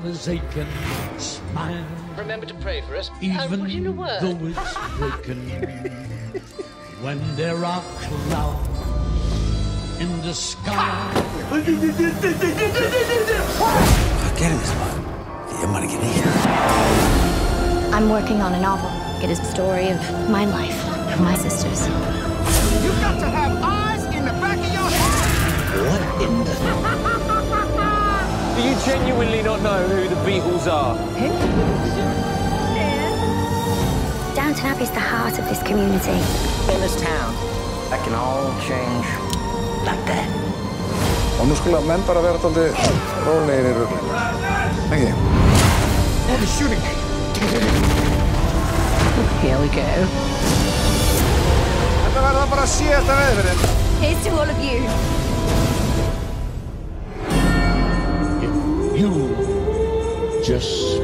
as they can smile. Remember to pray for us. Even put in a word. though it's broken. When there are clouds in the sky. Get in this one. Jag måste get in. I'm working on a novel. It is a story of my life and my sisters. You've got to have eyes in the back of your head! What in the... Do you genuinely not know who the Beatles are? Who? Downton Abbey is the heart of this community. In this town, that can all change like that. Og nú skulle menn bara vera dálítið rólegir í rauninni. Ekki? Oh, the shooting! Here we go. Þetta verður bara síðasta veðurinn. Here's to all of you. If you just